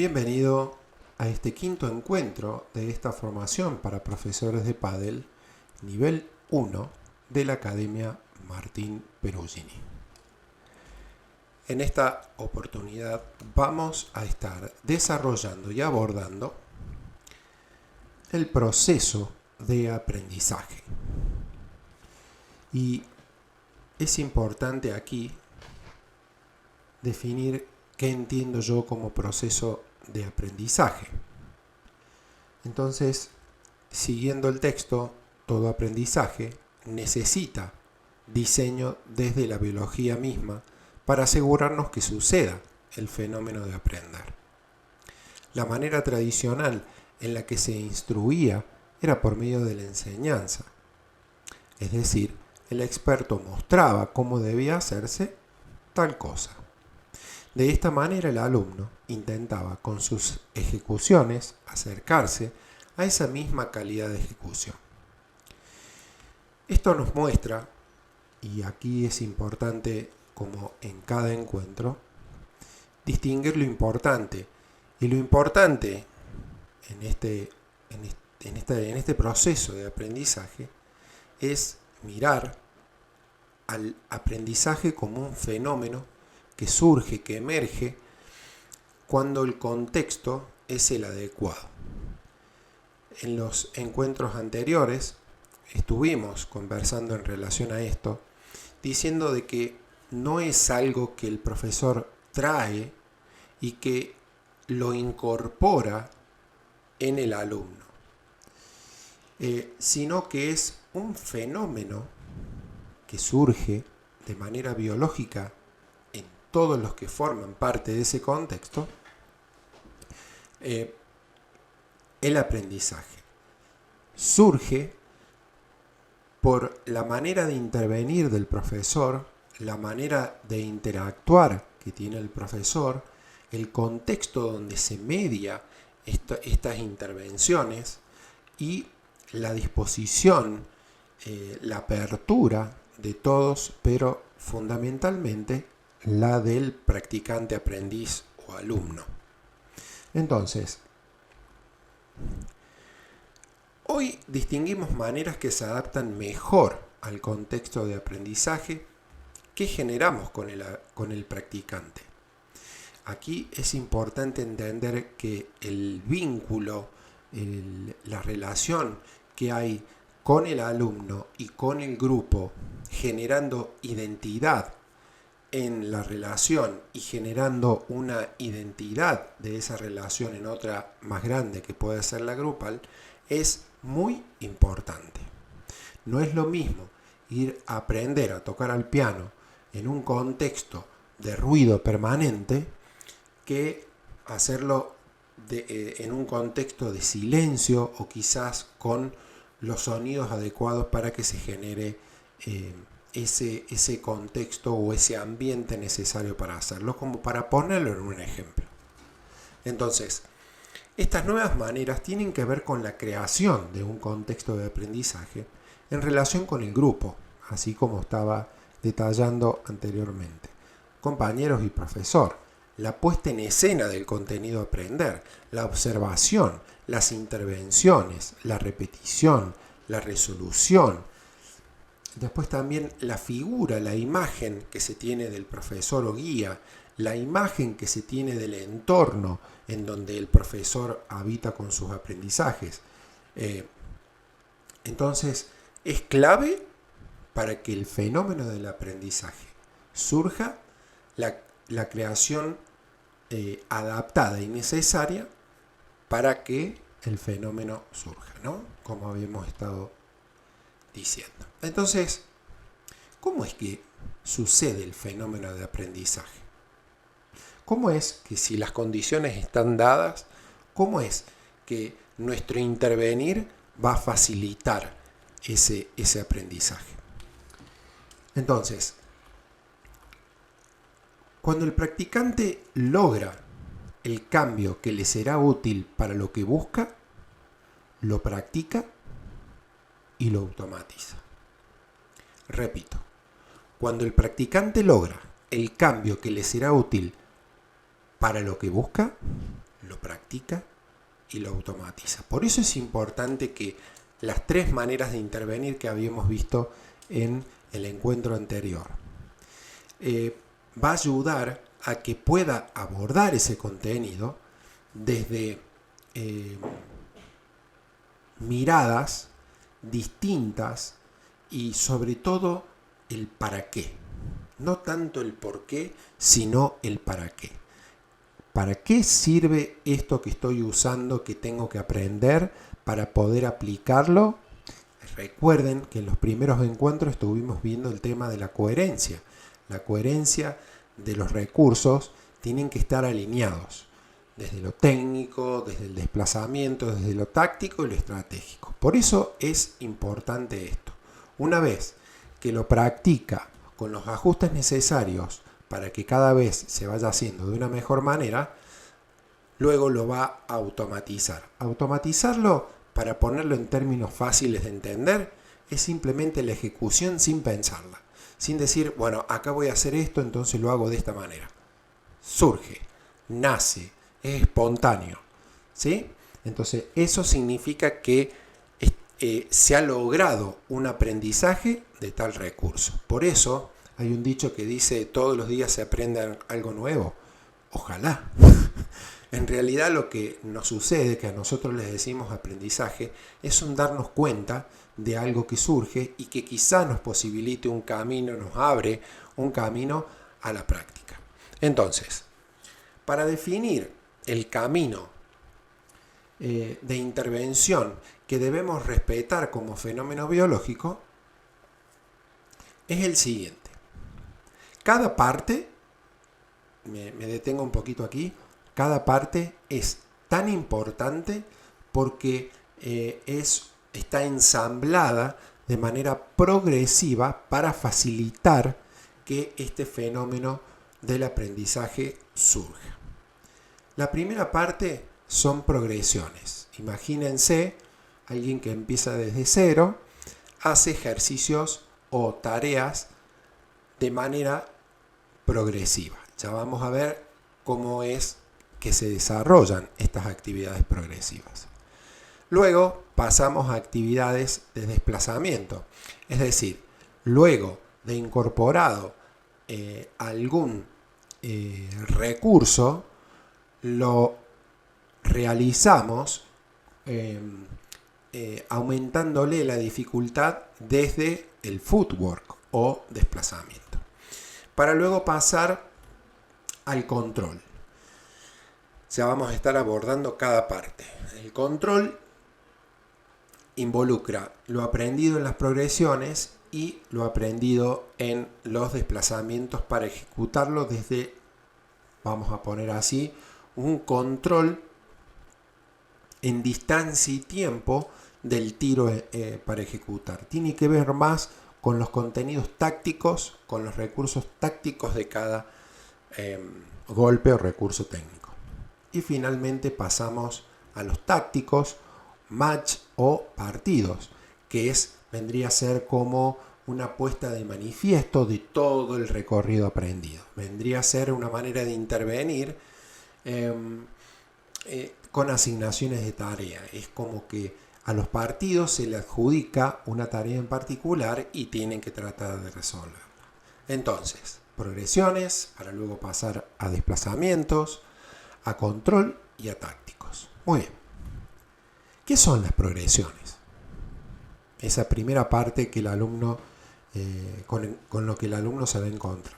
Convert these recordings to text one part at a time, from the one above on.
Bienvenido a este quinto encuentro de esta formación para profesores de pádel, nivel 1 de la Academia Martín Perugini. En esta oportunidad vamos a estar desarrollando y abordando el proceso de aprendizaje. Y es importante aquí definir qué entiendo yo como proceso de aprendizaje. Entonces, siguiendo el texto, todo aprendizaje necesita diseño desde la biología misma para asegurarnos que suceda el fenómeno de aprender. La manera tradicional en la que se instruía era por medio de la enseñanza. Es decir, el experto mostraba cómo debía hacerse tal cosa. De esta manera el alumno intentaba con sus ejecuciones acercarse a esa misma calidad de ejecución. Esto nos muestra, y aquí es importante como en cada encuentro, distinguir lo importante. Y lo importante en este proceso de aprendizaje es mirar al aprendizaje como un fenómeno que surge, que emerge cuando el contexto es el adecuado. En los encuentros anteriores estuvimos conversando en relación a esto, diciendo de que no es algo que el profesor trae y que lo incorpora en el alumno, sino que es un fenómeno que surge de manera biológica en todos los que forman parte de ese contexto. El aprendizaje surge por la manera de intervenir del profesor, la manera de interactuar que tiene el profesor, el contexto donde se media estas intervenciones y la disposición, la apertura de todos, pero fundamentalmente la del practicante aprendiz o alumno. Entonces, hoy distinguimos maneras que se adaptan mejor al contexto de aprendizaje que generamos con el practicante. Aquí es importante entender que el vínculo, la relación que hay con el alumno y con el grupo, generando identidad en la relación y generando una identidad de esa relación en otra más grande que puede ser la grupal, es muy importante. No es lo mismo ir a aprender a tocar al piano en un contexto de ruido permanente que hacerlo en un contexto de silencio o quizás con los sonidos adecuados para que se genere ese contexto o ese ambiente necesario para hacerlo, como para ponerlo en un ejemplo. Entonces, estas nuevas maneras tienen que ver con la creación de un contexto de aprendizaje en relación con el grupo, así como estaba detallando anteriormente. Compañeros y profesor, la puesta en escena del contenido a aprender, la observación, las intervenciones, la repetición, la resolución. Después también la figura, la imagen que se tiene del profesor o guía, la imagen que se tiene del entorno en donde el profesor habita con sus aprendizajes. Entonces, es clave para que el fenómeno del aprendizaje surja la creación adaptada y necesaria para que el fenómeno surja, ¿no? Como habíamos estado diciendo. Entonces, ¿cómo es que sucede el fenómeno de aprendizaje? ¿Cómo es que si las condiciones están dadas, cómo es que nuestro intervenir va a facilitar ese aprendizaje? Entonces, cuando el practicante logra el cambio que le será útil para lo que busca, lo practica y lo automatiza. Repito, cuando el practicante logra el cambio que le será útil para lo que busca, lo practica y lo automatiza. Por eso es importante que las 3 maneras de intervenir que habíamos visto en el encuentro anterior va a ayudar a que pueda abordar ese contenido desde miradas distintas y sobre todo el para qué. No tanto el por qué, sino el para qué. ¿Para qué sirve esto que estoy usando, que tengo que aprender para poder aplicarlo? Recuerden que en los primeros encuentros estuvimos viendo el tema de la coherencia. La coherencia de los recursos tienen que estar alineados, desde lo técnico, desde el desplazamiento, desde lo táctico y lo estratégico. Por eso es importante esto. Una vez que lo practica con los ajustes necesarios para que cada vez se vaya haciendo de una mejor manera, luego lo va a automatizar. Automatizarlo, para ponerlo en términos fáciles de entender, es simplemente la ejecución sin pensarla. Sin decir, bueno, acá voy a hacer esto, entonces lo hago de esta manera. Surge, nace, es espontáneo. ¿Sí? Entonces, eso significa que se ha logrado un aprendizaje de tal recurso. Por eso hay un dicho que dice, todos los días se aprende algo nuevo. Ojalá. En realidad lo que nos sucede, que a nosotros les decimos aprendizaje, es un darnos cuenta de algo que surge y que quizá nos posibilite un camino, nos abre un camino a la práctica. Entonces, para definir el camino de intervención que debemos respetar como fenómeno biológico, es el siguiente. Cada parte, me detengo un poquito aquí, cada parte es tan importante porque está ensamblada de manera progresiva para facilitar que este fenómeno del aprendizaje surja. La primera parte son progresiones. Imagínense alguien que empieza desde cero, hace ejercicios o tareas de manera progresiva. Ya vamos a ver cómo es que se desarrollan estas actividades progresivas. Luego pasamos a actividades de desplazamiento, es decir, luego de incorporado algún recurso, lo realizamos aumentándole la dificultad desde el footwork o desplazamiento, para luego pasar al control. Ya vamos a estar abordando cada parte. El control involucra lo aprendido en las progresiones y lo aprendido en los desplazamientos para ejecutarlo desde, vamos a poner así, un control en distancia y tiempo del tiro para ejecutar. Tiene que ver más con los contenidos tácticos, con los recursos tácticos de cada golpe o recurso técnico. Y finalmente pasamos a los tácticos, match o partidos, que vendría a ser como una puesta de manifiesto de todo el recorrido aprendido. Vendría a ser una manera de intervenir con asignaciones de tarea. Es como que a los partidos se le adjudica una tarea en particular y tienen que tratar de resolverla. Entonces, progresiones para luego pasar a desplazamientos, a control y a tácticos. Muy bien. ¿Qué son las progresiones? Esa primera parte que el alumno, con lo que el alumno se va a encontrar.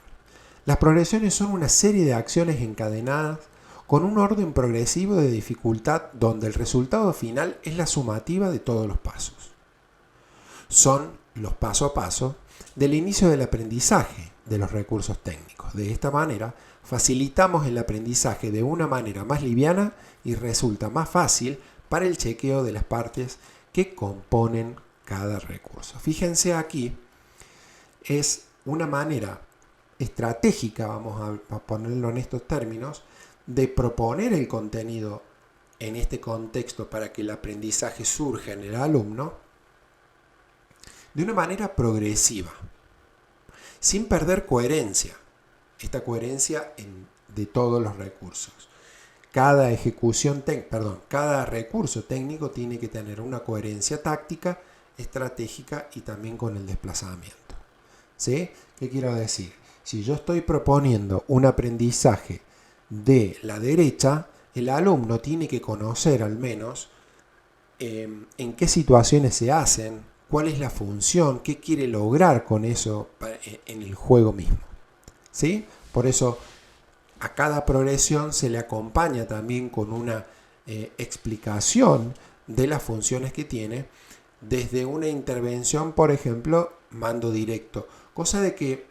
Las progresiones son una serie de acciones encadenadas con un orden progresivo de dificultad donde el resultado final es la sumativa de todos los pasos. Son los paso a paso del inicio del aprendizaje de los recursos técnicos. De esta manera, facilitamos el aprendizaje de una manera más liviana y resulta más fácil para el chequeo de las partes que componen cada recurso. Fíjense aquí, es una manera estratégica, vamos a ponerlo en estos términos, de proponer el contenido en este contexto para que el aprendizaje surja en el alumno de una manera progresiva, sin perder coherencia, esta coherencia de todos los recursos. cada cada recurso técnico tiene que tener una coherencia táctica, estratégica y también con el desplazamiento. ¿Sí? ¿Qué quiero decir? Si yo estoy proponiendo un aprendizaje de la derecha, el alumno tiene que conocer al menos en qué situaciones se hacen, cuál es la función, qué quiere lograr con eso en el juego mismo. ¿Sí? Por eso a cada progresión se le acompaña también con una explicación de las funciones que tiene, desde una intervención, por ejemplo, mando directo, cosa de que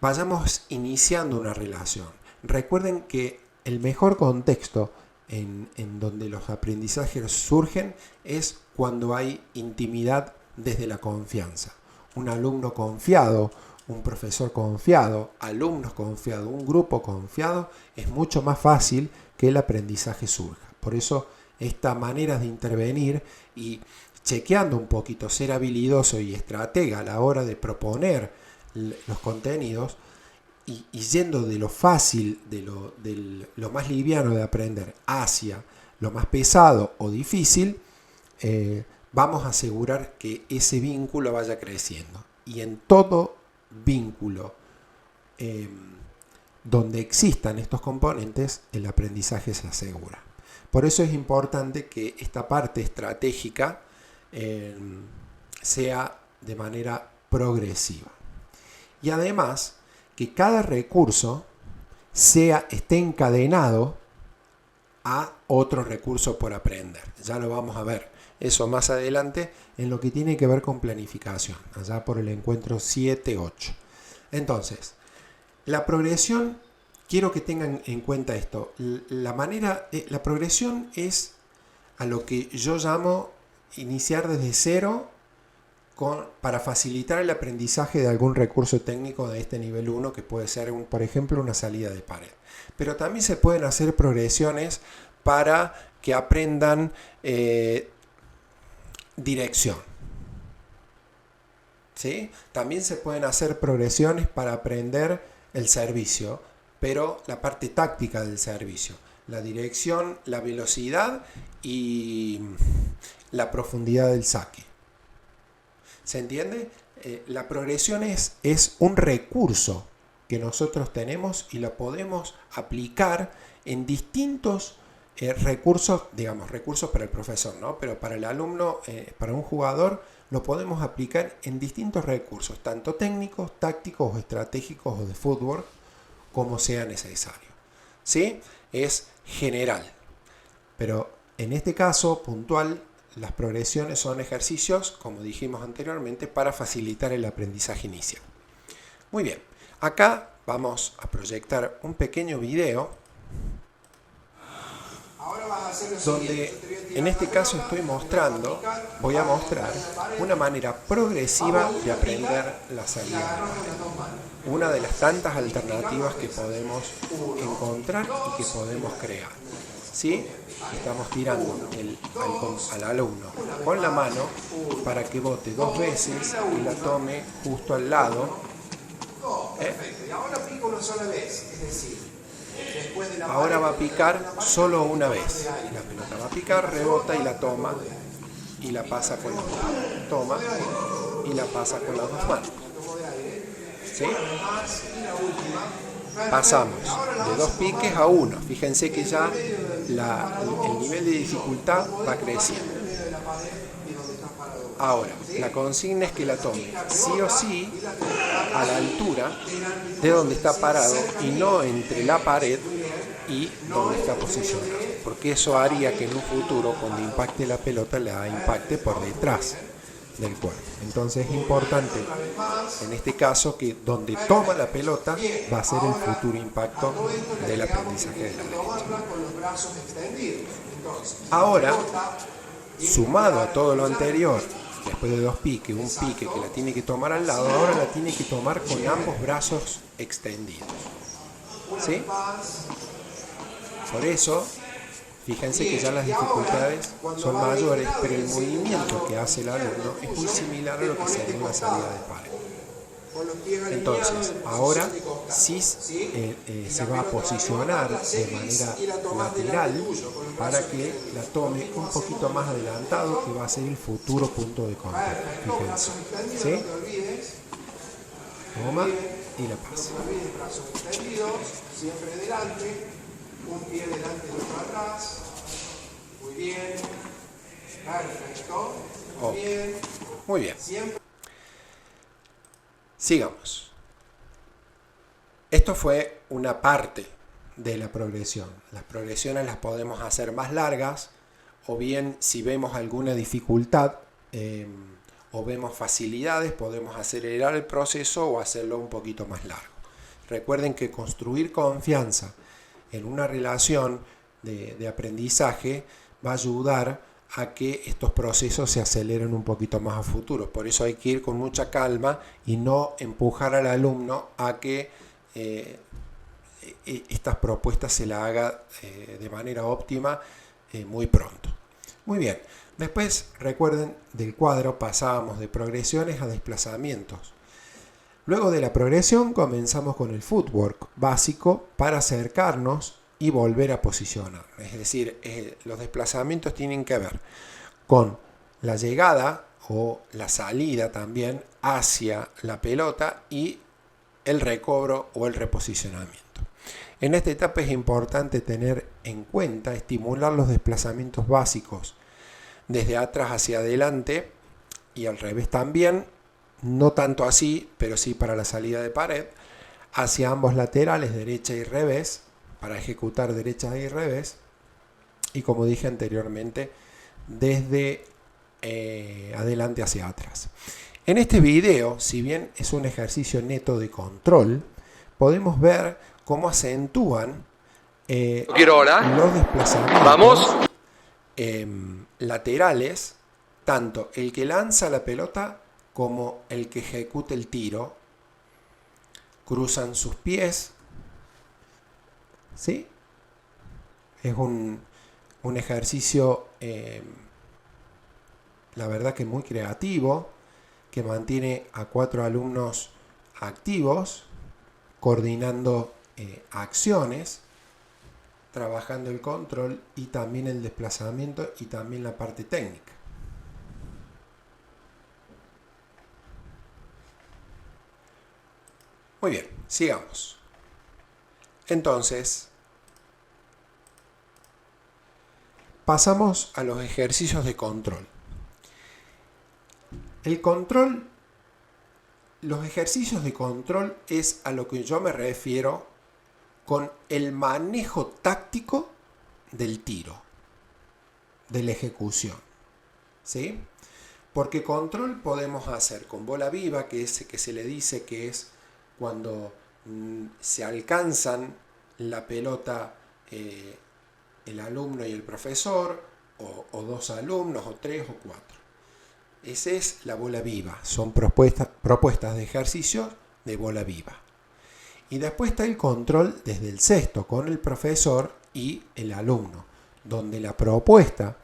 vayamos iniciando una relación. Recuerden que el mejor contexto en donde los aprendizajes surgen es cuando hay intimidad desde la confianza. Un alumno confiado, un profesor confiado, alumnos confiados, un grupo confiado, es mucho más fácil que el aprendizaje surja. Por eso esta manera de intervenir y chequeando un poquito, ser habilidoso y estratega a la hora de proponer los contenidos y yendo de lo fácil, de lo más liviano de aprender hacia lo más pesado o difícil, vamos a asegurar que ese vínculo vaya creciendo. Y en todo vínculo donde existan estos componentes, el aprendizaje se asegura. Por eso es importante que esta parte estratégica sea de manera progresiva. Y además, que cada recurso esté encadenado a otro recurso por aprender. Ya lo vamos a ver eso más adelante en lo que tiene que ver con planificación, allá por el encuentro 7-8. Entonces, la progresión, quiero que tengan en cuenta esto. La progresión es a lo que yo llamo iniciar desde cero para facilitar el aprendizaje de algún recurso técnico de este nivel 1, que puede ser, por ejemplo, una salida de pared. Pero también se pueden hacer progresiones para que aprendan dirección. ¿Sí? También se pueden hacer progresiones para aprender el servicio, pero la parte táctica del servicio, la dirección, la velocidad y la profundidad del saque. ¿Se entiende? La progresión es un recurso que nosotros tenemos y lo podemos aplicar en distintos recursos, digamos, recursos para el profesor, ¿no? Pero para el alumno, para un jugador, lo podemos aplicar en distintos recursos, tanto técnicos, tácticos o estratégicos o de fútbol, como sea necesario. ¿Sí? Es general. Pero en este caso puntual, las progresiones son ejercicios, como dijimos anteriormente, para facilitar el aprendizaje inicial. Muy bien, acá vamos a proyectar un pequeño video donde en este caso voy a mostrar una manera progresiva de aprender la salida de pared. Una de las tantas alternativas que podemos encontrar y que podemos crear. ¿Sí? Estamos tirando al alumno con la mano para que bote 2 veces y la tome justo al lado. Ahora pico una sola vez, es decir, ahora va a picar solo una vez. La pelota va a picar, rebota y la toma y la pasa con las dos manos. Toma y la pasa con las dos manos. ¿Sí? Pasamos de 2 piques a 1. Fíjense que ya el nivel de dificultad va creciendo. Ahora, la consigna es que la tome sí o sí a la altura de donde está parado y no entre la pared y donde está posicionado, porque eso haría que en un futuro, cuando impacte la pelota, la impacte por detrás del cuerpo. Entonces es importante en este caso que donde toma la pelota va a ser el futuro impacto del aprendizaje de la derecha. Ahora, sumado a todo lo anterior, después de 2 piques, un pique que la tiene que tomar al lado, ahora la tiene que tomar con ambos brazos extendidos. ¿Sí? Por eso, fíjense que ya las dificultades son mayores, pero el movimiento que hace el alumno es muy similar a lo que sería una salida de pared. con los pies alineados. Entonces, ahora sí se va a posicionar de manera lateral para que la tome un poquito más adelantado, que va a ser el futuro punto de contacto. Fíjense. ¿Sí? Toma y la pasa. No te olvides, brazos extendidos, siempre delante, un pie delante y otro atrás. Muy bien. Perfecto. Muy bien. Muy bien. Sigamos. Esto fue una parte de la progresión. Las progresiones las podemos hacer más largas, o bien si vemos alguna dificultad o vemos facilidades, podemos acelerar el proceso o hacerlo un poquito más largo. Recuerden que construir confianza en una relación de aprendizaje va a ayudar a que estos procesos se aceleren un poquito más a futuro. Por eso hay que ir con mucha calma y no empujar al alumno a que estas propuestas se las haga de manera óptima muy pronto. Muy bien, después recuerden del cuadro pasábamos de progresiones a desplazamientos. Luego de la progresión comenzamos con el footwork básico para acercarnos y volver a posicionar. Es decir, los desplazamientos tienen que ver con la llegada o la salida también hacia la pelota y el recobro o el reposicionamiento. En esta etapa es importante tener en cuenta estimular los desplazamientos básicos desde atrás hacia adelante y al revés también, no tanto así, pero sí para la salida de pared, hacia ambos laterales, derecha y revés, para ejecutar derecha y revés, y como dije anteriormente, desde adelante hacia atrás. En este video, si bien es un ejercicio neto de control, podemos ver cómo acentúan los desplazamientos laterales, tanto el que lanza la pelota como el que ejecuta el tiro. Cruzan sus pies, ¿sí? Es un ejercicio, la verdad que muy creativo, que mantiene a 4 alumnos activos, coordinando acciones, trabajando el control y también el desplazamiento y también la parte técnica. Muy bien, sigamos. Entonces, pasamos a los ejercicios de control. El control, los ejercicios de control es a lo que yo me refiero con el manejo táctico del tiro, de la ejecución, ¿sí? Porque control podemos hacer con bola viva, que es que se le dice que es cuando se alcanzan la pelota el alumno y el profesor, o 2 alumnos, o 3 o 4. Esa es la bola viva, son propuestas de ejercicio de bola viva. Y después está el control desde el cesto con el profesor y el alumno, donde la propuesta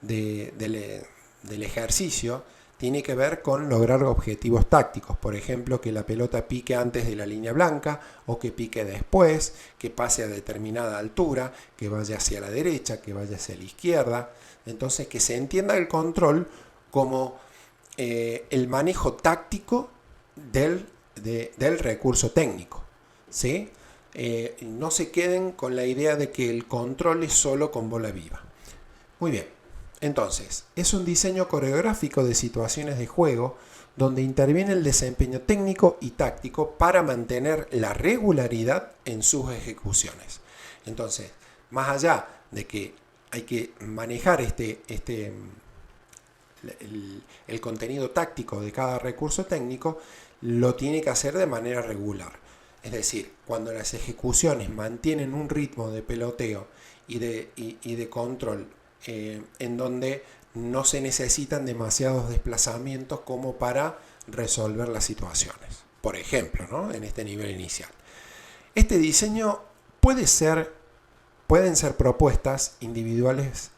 del ejercicio tiene que ver con lograr objetivos tácticos. Por ejemplo, que la pelota pique antes de la línea blanca o que pique después, que pase a determinada altura, que vaya hacia la derecha, que vaya hacia la izquierda. Entonces, que se entienda el control como el manejo táctico del recurso técnico, ¿sí? No se queden con la idea de que el control es solo con bola viva. Muy bien, entonces, es un diseño coreográfico de situaciones de juego donde interviene el desempeño técnico y táctico para mantener la regularidad en sus ejecuciones. Entonces, más allá de que hay que manejar el contenido táctico de cada recurso técnico, lo tiene que hacer de manera regular. Es decir, cuando las ejecuciones mantienen un ritmo de peloteo y de control en donde no se necesitan demasiados desplazamientos como para resolver las situaciones. Por ejemplo, ¿no? En este nivel inicial. Este diseño pueden ser propuestas individuales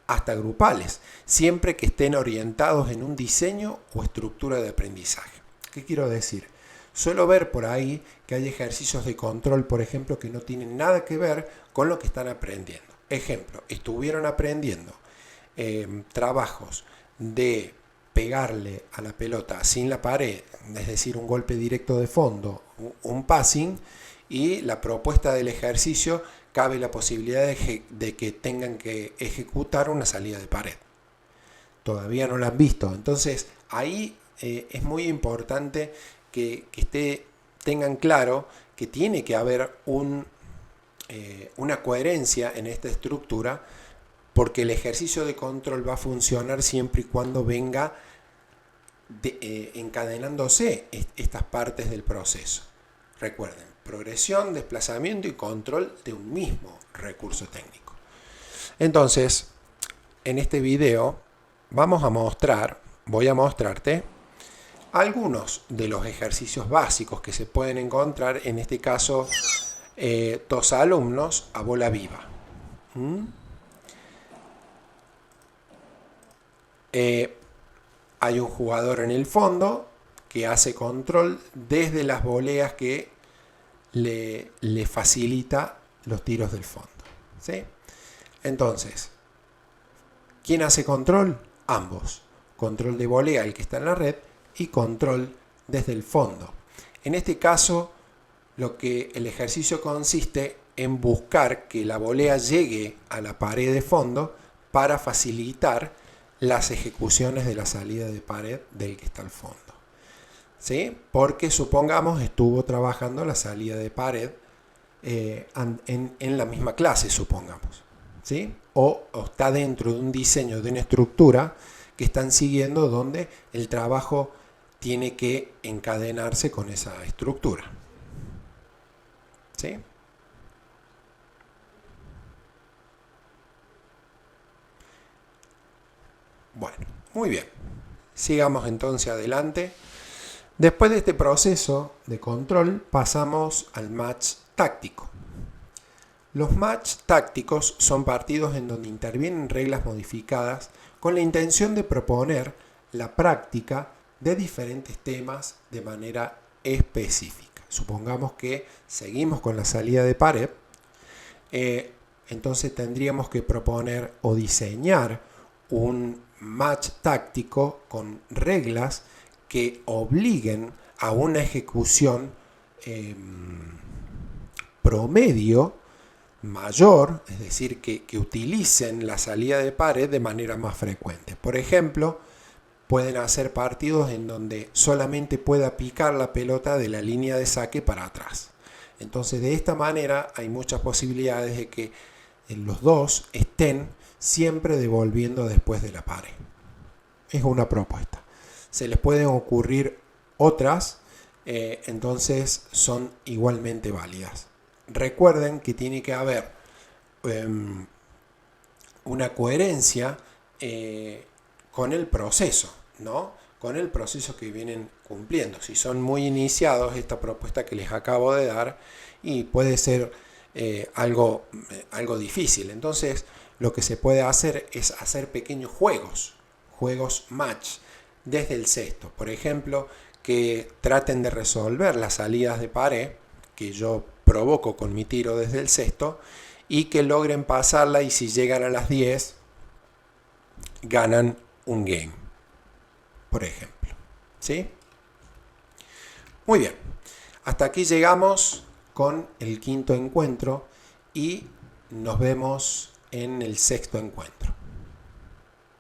hasta grupales, siempre que estén orientados en un diseño o estructura de aprendizaje. ¿Qué quiero decir? Suelo ver por ahí que hay ejercicios de control, por ejemplo, que no tienen nada que ver con lo que están aprendiendo. Ejemplo, estuvieron aprendiendo trabajos de pegarle a la pelota sin la pared, es decir, un golpe directo de fondo, un passing, y la propuesta del ejercicio cabe la posibilidad de que tengan que ejecutar una salida de pared. Todavía no la han visto, entonces ahí es muy importante que tengan claro que tiene que haber una coherencia en esta estructura, porque el ejercicio de control va a funcionar siempre y cuando venga encadenándose estas partes del proceso. Recuerden, progresión, desplazamiento y control de un mismo recurso técnico. Entonces, en este video voy a mostrarte algunos de los ejercicios básicos que se pueden encontrar, en este caso, 2 alumnos a bola viva. Hay un jugador en el fondo que hace control desde las voleas que le facilita los tiros del fondo, ¿sí? Entonces, ¿quién hace control? Ambos. Control de volea, el que está en la red, y control desde el fondo. En este caso, el ejercicio consiste en buscar que la volea llegue a la pared de fondo para facilitar las ejecuciones de la salida de pared del que está al fondo, ¿sí? Porque supongamos estuvo trabajando la salida de pared en la misma clase, supongamos, ¿sí? O está dentro de un diseño de una estructura que están siguiendo, donde el trabajo tiene que encadenarse con esa estructura, ¿sí? Bueno, muy bien. Sigamos entonces adelante. Después de este proceso de control, pasamos al match táctico. Los match tácticos son partidos en donde intervienen reglas modificadas con la intención de proponer la práctica de diferentes temas de manera específica. Supongamos que seguimos con la salida de pared, entonces tendríamos que proponer o diseñar un match táctico con reglas que obliguen a una ejecución promedio mayor, es decir, que utilicen la salida de pared de manera más frecuente. Por ejemplo, pueden hacer partidos en donde solamente pueda picar la pelota de la línea de saque para atrás. Entonces, de esta manera hay muchas posibilidades de que los dos estén siempre devolviendo después de la pared. Es una propuesta. Se les pueden ocurrir otras, entonces son igualmente válidas. Recuerden que tiene que haber una coherencia con el proceso, ¿no? Con el proceso que vienen cumpliendo. Si son muy iniciados, esta propuesta que les acabo de dar, y puede ser algo difícil. Entonces, lo que se puede hacer es hacer pequeños juegos match desde el cesto. Por ejemplo, que traten de resolver las salidas de pared que yo provoco con mi tiro desde el cesto, y que logren pasarla, y si llegan a las 10 ganan un game, por ejemplo, ¿sí? Muy bien, hasta aquí llegamos con el 5.º encuentro y nos vemos en el 6.º encuentro.